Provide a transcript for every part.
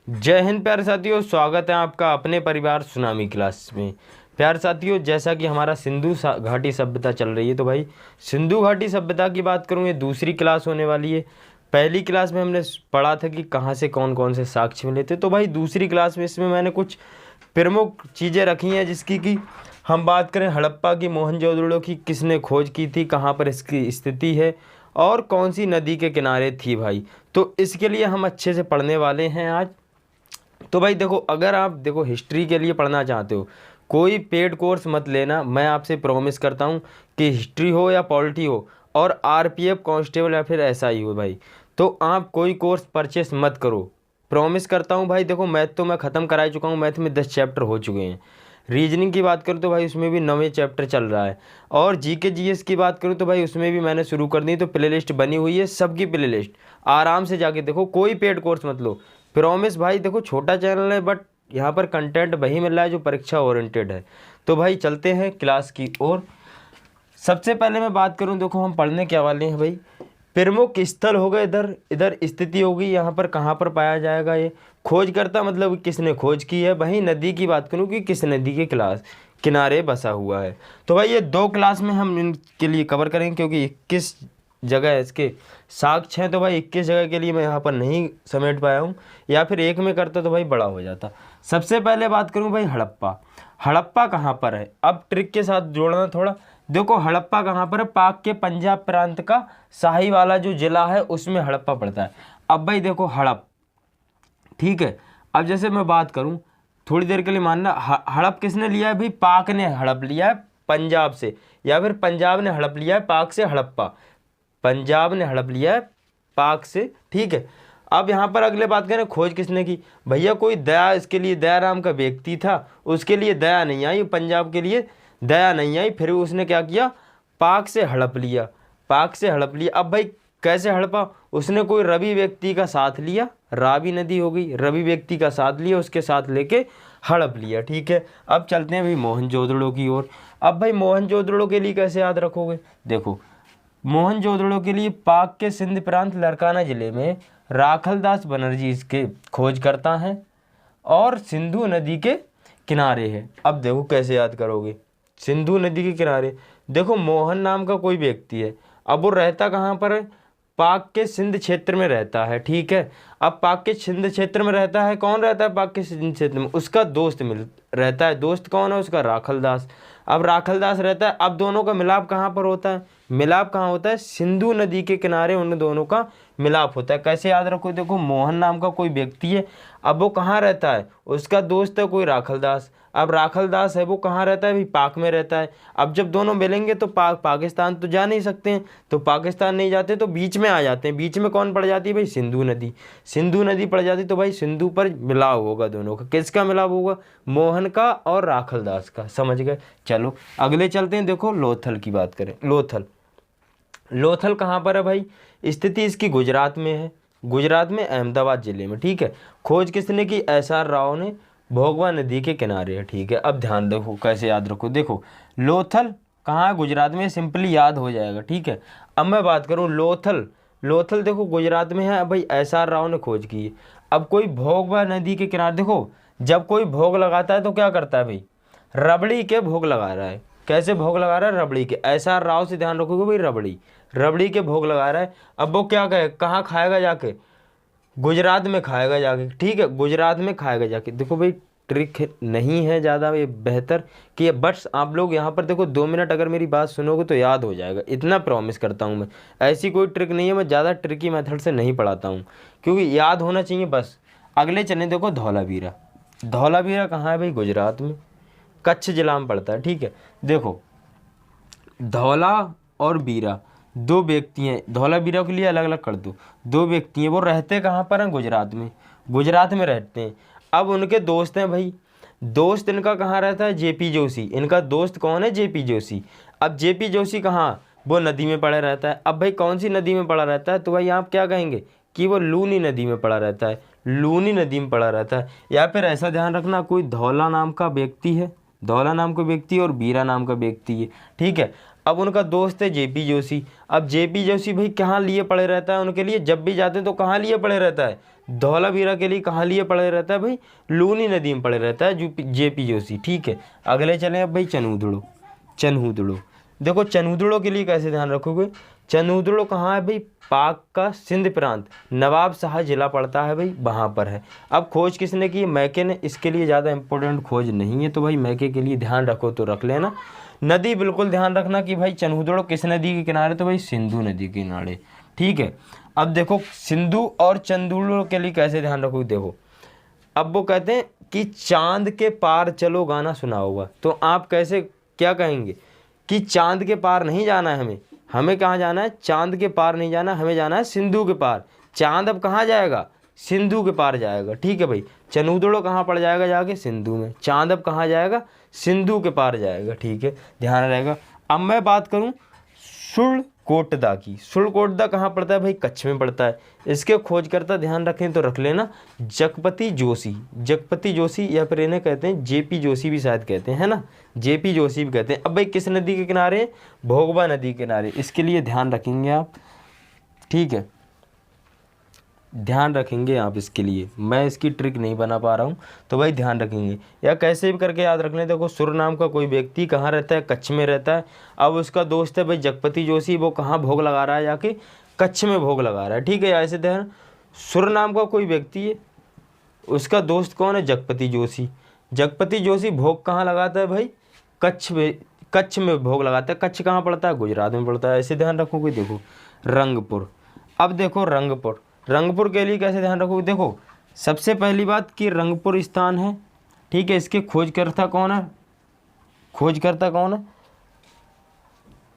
जय हिंद प्यारे साथियों, स्वागत है आपका अपने परिवार सुनामी क्लास में। प्यारे साथियों, जैसा कि हमारा घाटी सभ्यता चल रही है, तो भाई सिंधु घाटी सभ्यता की बात करूँ, ये दूसरी क्लास होने वाली है। पहली क्लास में हमने पढ़ा था कि कहाँ से कौन कौन से साक्ष्य मिले थे। तो भाई दूसरी क्लास में इसमें मैंने कुछ प्रमुख चीज़ें रखी हैं, जिसकी कि हम बात करें हड़प्पा की, मोहनजोदड़ो की किसने खोज की थी, कहाँ पर इसकी स्थिति है और कौन सी नदी के किनारे थी भाई। तो इसके लिए हम अच्छे से पढ़ने वाले हैं आज। तो भाई देखो, अगर आप देखो हिस्ट्री के लिए पढ़ना चाहते हो, कोई पेड कोर्स मत लेना। मैं आपसे प्रॉमिस करता हूँ कि हिस्ट्री हो या पॉलिटी हो और आरपीएफ कांस्टेबल या फिर एसआई हो भाई, तो आप कोई कोर्स परचेस मत करो। प्रॉमिस करता हूँ भाई। देखो मैथ तो मैं ख़त्म करा चुका हूँ, मैथ में 10 चैप्टर हो चुके हैं। रीजनिंग की बात करूँ तो भाई उसमें भी 9वें चैप्टर चल रहा है। और जीके जीएस की बात करूँ तो भाई उसमें भी मैंने शुरू कर दी। तो प्लेलिस्ट बनी हुई है, सबकी प्लेलिस्ट आराम से जाके देखो, कोई पेड कोर्स मत लो। प्रॉमिस भाई। देखो छोटा चैनल है बट यहाँ पर कंटेंट वही मिल रहा है जो परीक्षा ओरिएंटेड है। तो भाई चलते हैं क्लास की ओर। सबसे पहले मैं बात करूँ, देखो हम पढ़ने क्या वाले हैं भाई। प्रमुख स्थल हो गए, इधर इधर स्थिति होगी, यहाँ पर कहाँ पर पाया जाएगा ये। खोजकर्ता मतलब किसने खोज की है। वहीं नदी की बात करूँ कि किस नदी के किनारे बसा हुआ है। तो भाई ये 2 क्लास में हम इनके लिए कवर करेंगे, क्योंकि 21 जगह इसके साक्ष्य हैं। तो भाई 21 जगह के लिए मैं यहाँ पर नहीं समेट पाया हूँ, या फिर एक में करता तो भाई बड़ा हो जाता। सबसे पहले बात करूँ भाई हड़प्पा। हड़प्पा कहाँ पर है, अब ट्रिक के साथ जोड़ना थोड़ा। देखो हड़प्पा कहाँ पर है, पाक के पंजाब प्रांत का शाही वाला जो जिला है उसमें हड़प्पा पड़ता है। अब भाई देखो हड़प, ठीक है। अब जैसे मैं बात करूं, थोड़ी देर के लिए मानना, हड़प किसने लिया है भाई, पाक ने हड़प लिया है पंजाब से, या फिर पंजाब ने हड़प लिया है पाक से हड़प्पा। पंजाब ने हड़प लिया है पाक से, ठीक है। अब यहाँ पर अगले बात करें, खोज किसने की भैया, कोई दया, इसके लिए दया नाम का व्यक्ति था, उसके लिए दया नहीं आई, पंजाब के लिए दया नहीं आई, फिर उसने क्या किया, पाक से हड़प लिया, पाक से हड़प लिया। अब भाई कैसे हड़पा, उसने कोई रवि व्यक्ति का साथ लिया, रावी नदी हो गई, रवि व्यक्ति का साथ लिया, उसके साथ लेके हड़प लिया, ठीक है। अब चलते हैं भाई मोहनजोदड़ो की ओर। अब भाई मोहनजोदड़ो के लिए कैसे याद रखोगे, देखो मोहनजोदड़ो के लिए पाक के सिंध प्रांत लरकाना जिले में राखलदास बनर्जी इसके खोज करता है और सिंधु नदी के किनारे है। अब देखो कैसे याद करोगे, सिंधु नदी के किनारे। देखो मोहन नाम का कोई व्यक्ति है, अब वो रहता कहाँ पर है, पाक के सिंध क्षेत्र में रहता है, ठीक है। अब पाक के सिंध क्षेत्र में रहता है, कौन रहता है पाक के सिंध क्षेत्र में, उसका दोस्त मिल रहता है। दोस्त कौन है उसका, राखलदास। अब राखलदास रहता है, अब दोनों का मिलाप कहाँ पर होता है, मिलाप कहाँ होता है, सिंधु नदी के किनारे उन दोनों का मिलाप होता है। कैसे याद रखो, देखो मोहन नाम का कोई व्यक्ति है, अब वो कहाँ रहता है, उसका दोस्त है कोई राखलदास। अब राखलदास है वो कहाँ रहता है भाई, पाक में रहता है। अब जब दोनों मिलेंगे तो पाकिस्तान तो जा नहीं सकते हैं, तो पाकिस्तान नहीं जाते तो बीच में आ जाते हैं। बीच में कौन पड़ जाती है भाई, सिंधु नदी। सिंधु नदी पड़ जाती, तो भाई सिंधु पर मिलाव होगा दोनों का। किसका मिलाव होगा, मोहन का और राखलदास का, समझ गए। चलो अगले चलते हैं। देखो लोथल की बात करें, लोथल, लोथल कहाँ पर है भाई, स्थिति इसकी गुजरात में है, गुजरात में अहमदाबाद जिले में, ठीक है। खोज किसने की, एसआर राव ने, भोगवा नदी के किनारे है, ठीक है। अब ध्यान रखो कैसे याद रखो, देखो लोथल कहाँ है, गुजरात में, सिंपली याद हो जाएगा, ठीक है। अब मैं बात करूँ लोथल, लोथल देखो गुजरात में है भाई, एसआर राव ने खोज की है। अब कोई भोगवा नदी के किनारे, देखो जब कोई भोग लगाता है तो क्या करता है भाई, रबड़ी के भोग लगा रहा है। कैसे भोग लगा रहा है, रबड़ी के, एसआर राव से ध्यान रखोगे भाई, रबड़ी, रबड़ी के भोग लगा रहा है। अब वो क्या कहे, कहाँ खाएगा जाके, गुजरात में खाएगा जाके, ठीक है, गुजरात में खाएगा जाके। देखो भाई ट्रिक नहीं है ज़्यादा ये बेहतर कि ये, बट्स आप लोग यहाँ पर देखो 2 मिनट अगर मेरी बात सुनोगे तो याद हो जाएगा, इतना प्रॉमिस करता हूँ मैं। ऐसी कोई ट्रिक नहीं है, मैं ज़्यादा ट्रिकी मेथड से नहीं पढ़ाता हूँ, क्योंकि याद होना चाहिए बस। अगले चले, देखो धौलावीरा, धौलावीरा कहाँ है भाई, गुजरात में, कच्छ जिला में पड़ता है, ठीक है। देखो धौला और बीरा 2 व्यक्ति हैं, धौला बीरा के लिए अलग अलग कर दो, 2 व्यक्ति हैं, वो रहते कहाँ पर हैं, गुजरात में, गुजरात में रहते हैं। अब उनके दोस्त हैं भाई, दोस्त इनका कहाँ रहता है, जेपी जोशी, इनका दोस्त कौन है, जेपी जोशी। अब जेपी जोशी कहाँ, वो नदी में पड़ा रहता है। अब भाई कौन सी नदी में पड़ा रहता है, तो भाई आप क्या कहेंगे कि वो लूनी नदी में पड़ा रहता है, लूनी नदी में पड़ा रहता है। या फिर ऐसा ध्यान रखना, कोई धौला नाम का व्यक्ति है, धौला नाम का व्यक्ति और बीरा नाम का व्यक्ति है, ठीक है। अब उनका दोस्त है जेपी जोशी। अब जेपी जोशी भाई कहाँ लिए पड़े रहता है, उनके लिए जब भी जाते हैं तो कहाँ लिए पड़े रहता है, धौलावीरा के लिए कहाँ लिए पड़े रहता है भाई, लूनी नदी में पड़े रहता है जेपी जोशी। ठीक है, अगले चले अब भाई चनूदड़ो। चनूदड़ो देखो, चनूदड़ो के लिए कैसे ध्यान रखोगे, चनूदड़ो कहाँ है भाई, पाक का सिंध प्रांत, नवाब शाह जिला पड़ता है भाई, वहाँ पर है। अब खोज किसने की, मैके ने। इसके लिए ज़्यादा इंपॉर्टेंट खोज नहीं है, तो भाई मैके के लिए ध्यान रखो तो रख लेना। नदी बिल्कुल ध्यान रखना कि भाई चनूदड़ो किस नदी के किनारे, तो भाई सिंधु नदी के किनारे। ठीक है, अब देखो सिंधु और चंदूड़ो के लिए कैसे ध्यान रखोगे, देखो अब वो कहते हैं कि चांद के पार चलो गाना सुना होगा, तो आप कैसे क्या कहेंगे कि चांद के पार नहीं जाना है हमें, हमें कहाँ जाना है, चांद के पार नहीं जाना, हमें जाना है सिंधु के पार। चांद अब कहाँ जाएगा, सिंधु के पार जाएगा। ठीक है भाई, चनूदड़ो कहाँ पड़ जाएगा जाके, सिंधु में। चांद अब कहाँ जाएगा, सिंधु के पार जाएगा। ठीक है, ध्यान रहेगा। अब मैं बात करूँ सुड़कोटदा की। सुड़कोटदा कहाँ पड़ता है भाई, कच्छ में पड़ता है। इसके खोजकर्ता ध्यान रखें तो रख लेना जगपति जोशी। जगपति जोशी या फिर इन्हें कहते हैं जेपी जोशी भी शायद कहते हैं ना, जेपी जोशी भी कहते हैं। अब भाई किस नदी के किनारे, भोगवा नदी के किनारे। इसके लिए ध्यान रखेंगे आप। ठीक है, ध्यान रखेंगे आप इसके लिए, मैं इसकी ट्रिक नहीं बना पा रहा हूँ तो भाई ध्यान रखेंगे, या कैसे भी करके याद रख लें। देखो सुर नाम का कोई व्यक्ति कहाँ रहता है, कच्छ में रहता है। अब उसका दोस्त है भाई जगपति जोशी, वो कहाँ भोग लगा रहा है, जाके कच्छ में भोग लगा रहा है। ठीक है, ऐसे ध्यान, सुर नाम का कोई व्यक्ति है, उसका दोस्त कौन है, जगपति जोशी। जगपति जोशी भोग कहाँ लगाता है भाई, कच्छ में। कच्छ में भोग लगाता है। कच्छ कहाँ पड़ता है, गुजरात में पड़ता है। ऐसे ध्यान रखोगे। देखो रंगपुर। अब देखो रंगपुर, रंगपुर के लिए कैसे ध्यान रखोगे, देखो सबसे पहली बात कि रंगपुर स्थान है। ठीक है, इसके खोजकर्ता कौन है, खोजकर्ता कौन है,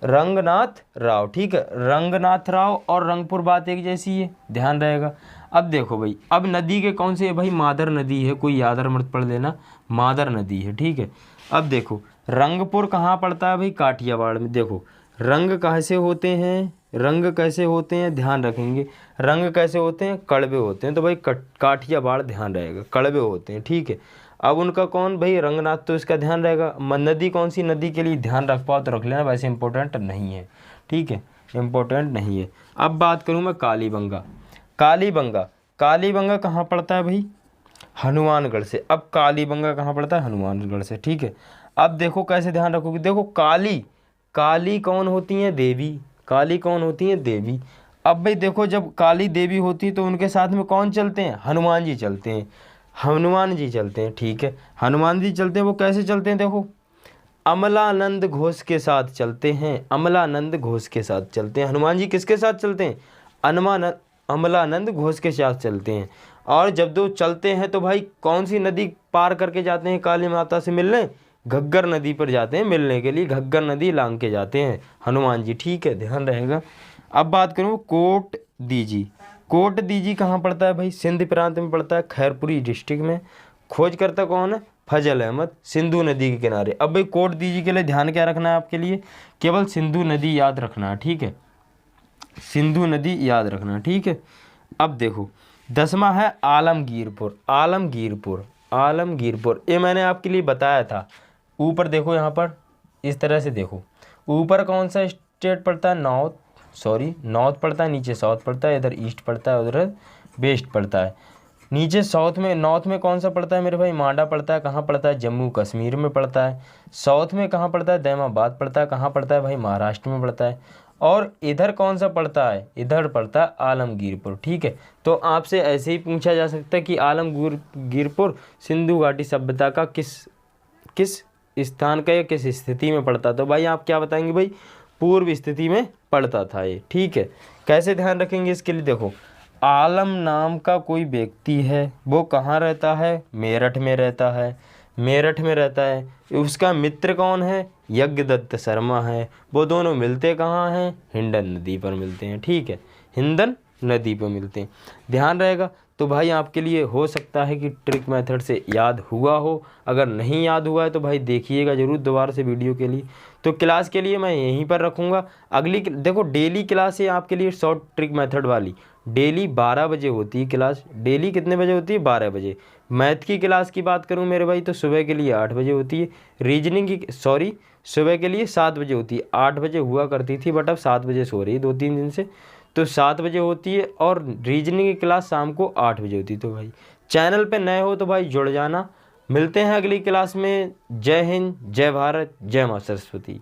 रंगनाथ राव। ठीक है, रंगनाथ राव और रंगपुर बात एक जैसी है, ध्यान रहेगा। अब देखो भाई, अब नदी के कौन से है भाई, मादर नदी है, कोई यादर मत पढ़ लेना, मादर नदी है। ठीक है, अब देखो रंगपुर कहाँ पड़ता है भाई, काठियावाड़ में। देखो रंग कैसे होते हैं, रंग कैसे होते हैं ध्यान रखेंगे, रंग कैसे होते हैं, कड़वे होते हैं, तो भाई काठियावाड़ ध्यान रहेगा, कड़वे होते हैं। ठीक है, अब उनका कौन भाई, रंगनाथ, तो इसका ध्यान रहेगा। नदी कौन सी, नदी के लिए ध्यान रख पाओ तो रख लेना, वैसे इंपॉर्टेंट नहीं है। ठीक है, इंपॉर्टेंट नहीं है। अब बात करूँ मैं कालीबंगा। कालीबंगा, कालीबंगा कहाँ पड़ता है भाई, हनुमानगढ़ से। अब कालीबंगा कहाँ पड़ता है, हनुमानगढ़ से। ठीक है, अब देखो कैसे ध्यान रखोगे, देखो काली, काली कौन होती हैं, देवी। काली कौन होती हैं, देवी। अब भाई देखो जब काली देवी होती है तो उनके साथ में कौन चलते हैं, हनुमान जी चलते हैं, हनुमान जी चलते हैं। ठीक है, हनुमान जी चलते हैं, वो कैसे चलते हैं, देखो अमलानंद घोष के साथ चलते हैं, अमलानंद घोष के साथ चलते हैं। हनुमान जी किसके साथ चलते हैं, अमलानंद घोष के साथ चलते हैं। और जब दो चलते हैं तो भाई कौन सी नदी पार करके जाते हैं काली माता से मिलने, घग्गर नदी पर जाते हैं मिलने के लिए, घग्गर नदी लांग के जाते हैं हनुमान जी। ठीक है, ध्यान रहेगा। अब बात करूँ कोट दीजी। कोट दीजी कहाँ पड़ता है भाई, सिंध प्रांत में पड़ता है, खैरपुरी डिस्ट्रिक्ट में। खोजकर्ता कौन है, फजल अहमद, सिंधु नदी के किनारे। अब भाई कोट दीजी के लिए ध्यान क्या रखना है आपके लिए, केवल सिंधु नदी याद रखना है। ठीक है, सिंधु नदी याद रखना। ठीक है, अब देखो 10वां है आलमगीरपुर। आलमगीरपुर, आलमगीरपुर ये मैंने आपके लिए बताया था। ऊपर देखो, यहाँ पर इस तरह से देखो, ऊपर कौन सा स्टेट पड़ता है, नॉर्थ पड़ता है, नीचे साउथ पड़ता है, इधर ईस्ट पड़ता है, उधर वेस्ट पड़ता है। नीचे साउथ में, नॉर्थ में कौन सा पड़ता है मेरे भाई, मांडा पड़ता है। कहाँ पड़ता है, जम्मू कश्मीर में पड़ता है। साउथ में कहाँ पड़ता है, दैमाबाद पड़ता है। कहाँ पड़ता है भाई, महाराष्ट्र में पड़ता है। और इधर कौन सा पड़ता है, इधर पड़ता है आलमगीरपुर। ठीक है, तो आपसे ऐसे ही पूछा जा सकता है कि आलमगीरपुर सिंधु घाटी सभ्यता का किस स्थान का या किस स्थिति में पड़ता, तो भाई आप क्या बताएंगे भाई, पूर्व स्थिति में पड़ता था ये। ठीक है, कैसे ध्यान रखेंगे इसके लिए, देखो आलम नाम का कोई व्यक्ति है, वो कहाँ रहता है, मेरठ में रहता है, मेरठ में रहता है। उसका मित्र कौन है, यज्ञदत्त शर्मा है। वो दोनों मिलते कहाँ हैं, हिंडन नदी पर मिलते हैं। ठीक है, हिंडन नदी पर मिलते हैं, ध्यान रहेगा। तो भाई आपके लिए हो सकता है कि ट्रिक मेथड से याद हुआ हो। अगर नहीं याद हुआ है तो भाई देखिएगा ज़रूर दोबारा से वीडियो के लिए। तो क्लास के लिए मैं यहीं पर रखूँगा। अगली देखो डेली क्लास है आपके लिए शॉर्ट ट्रिक मेथड वाली, डेली 12 बजे होती है क्लास। डेली कितने बजे होती है? 12 बजे। मैथ की क्लास की बात करूँ मेरे भाई तो सुबह के लिए 8 बजे होती है। रीजनिंग की सुबह के लिए 7 बजे होती है। 8 बजे हुआ करती थी बट अब 7 बजे सो रही है 2-3 दिन से, तो 7 बजे होती है। और रीजनिंग की क्लास शाम को 8 बजे होती है। तो भाई चैनल पे नए हो तो भाई जुड़ जाना। मिलते हैं अगली क्लास में। जय हिंद, जय भारत, जय माँ सरस्वती।